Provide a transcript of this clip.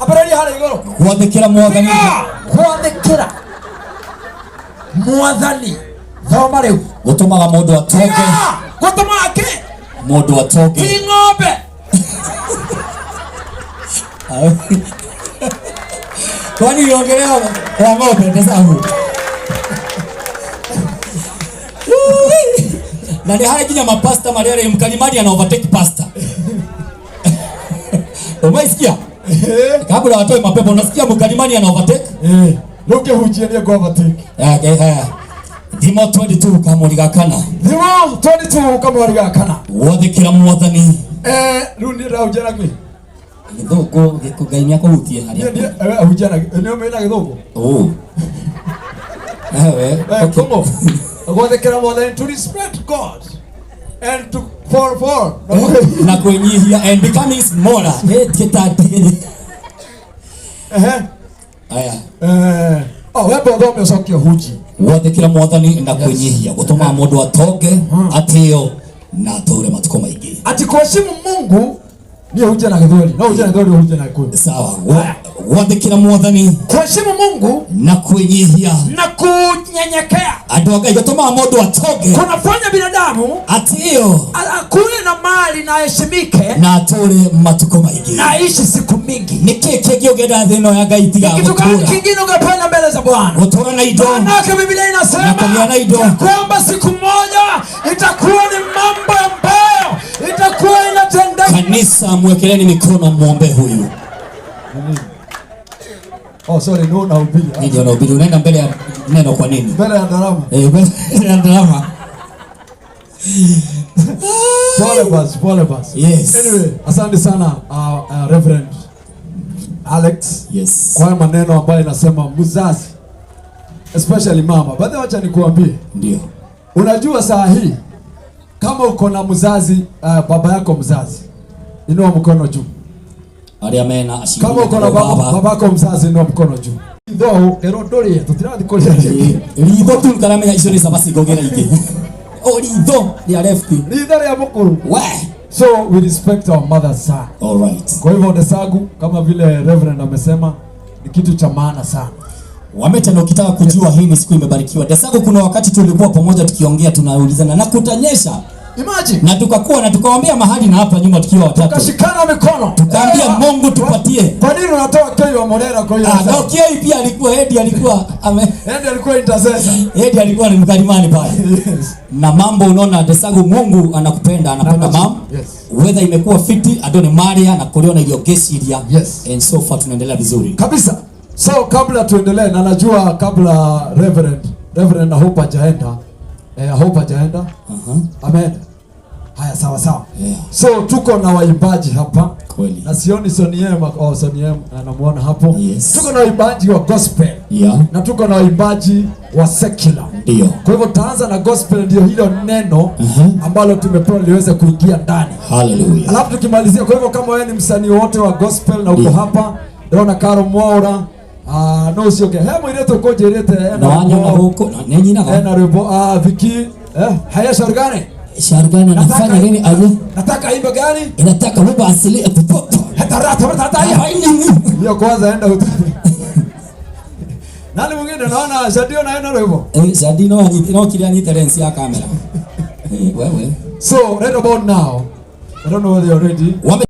abarari hara igoro gwathikira mwathani gwathikira mwathani thoma riu gutumaga mundu atoke gutumaga ki mundu atoke ng'ombe kwani yongelea kwa ng'ombe ndesangu na ni haya kinya mapasta mariare mkalimani ana overtake pasta umeisikia kabla watoe mapepo unasikia mkalimani ana overtake loke hujie ni overtake Thimo 22 kamurigakana Thimo 22 kamurigakana wothikira mwathani runi raujana gwi githugu gikugaimia kuhutie haria ni hujana ni umena githugu ewe komo wothikira mwathani to respect God and to for na kwenyihia and becoming smaller titati aya webo thome sokio huji wothikira mwathani na kwenyihia gutuma mundu atoke atio na ature matuko maingi ati kuheshimu Mungu ni hujja na githori na hujja na githori hujja na kuni sawa wothikira mwathani kuheshimu Mungu na kwenyihia na kunyenyekea andu Ngai gutuma mundu atoke kunafanya binadamu atio akue na mali na heshimike na ature matuko maingi na aishi siku mingi niki kingi ugenda thino ya Ngai tiga gutura kingine ungependa mbele za Bwana gutura na indo na Biblia inasema kwamba siku moja itakuwa ni mambo ambayo itakuwa inatendeka. Kanisa mwekeleni mikono muombe huyu. Sorry, no naubiri. Ndio naubiri, unaenda mbele ya neno kwa nini? Mbele ya drama. Mbele ya drama. Pole basi. Yes. Anyway, asante sana Reverend Alex. Yes. Kwa maneno ambayo inasema mzazi, especially mama. Baadhi wacha nikuambie. Ndio. Unajua saa hii kama uko na mzazi baba yako mzazi, inua mkono juu. Ariamena ashimwe. Kama uko na baba yako mzazi, inua mkono juu. Ndio erodori tutirathi kulia. Ritho tu karamenya icio ni sabasi gogera ingi. Ritho ya left. Ritho ya mukuru. We. So we respect our mother's son. All right. Kwa hivyo Desagu kama vile Reverend amesema ni kitu cha maana sana. Wameta na ukitaka kujua hii ni siku imebarikiwa. Desagu kuna wakati tulikuwa pamoja tukiongea tunaulizana na kutanyesha. Imagine. Na tukakuwa na tukawaambia mahali na hapa nyuma tukiwa watatu. Tukashikana mikono. Tukaambia Mungu tupatie. Kwa nini unatoa kei wa Morera kwa hiyo? Na kei pia alikuwa Hedi alikuwa Hedi alikuwa intercessor. Hedi alikuwa ni mkalimani pale. Yes. Na mambo unaona Desagu Mungu anakupenda mam. Yes. Weather imekuwa fiti adone Maria na kuliona hiyo gesiria. Yes. And so far tunaendelea vizuri. Kabisa. So kabla tuendelee na najua kabla Reverend hope hajaenda. Hope hajaenda. Amen. Haya sawa. Yeah. So tuko na waimbaji hapa. Kweli. Na sioni Soniem anamuona hapo. Yes. Tuko na waimbaji wa gospel. Yeah. Na tuko na waimbaji wa secular. Ndio. Kwa hivyo taanza na gospel, ndio hilo neno ambalo tumepewa liweze kuingia ndani. Hallelujah. Alafu tukimalizia, kwa hivyo kama wewe ni msanii wote wa gospel na uko hapa, naona Karo Mwaura no sioke hemo ile to kojerete na wanyama huko na nenyi na rebo Viki haya Shargane anafanya nini aje? Nataka imba gani? Inataka wimbo asili atupoto. Hata hiyo kwanza enda huko. Nani mwingine naona Shadio naenda rebo? Shadio no kilia ni talent ya kamera. Wewe. So right about now, I don't know whether you're ready.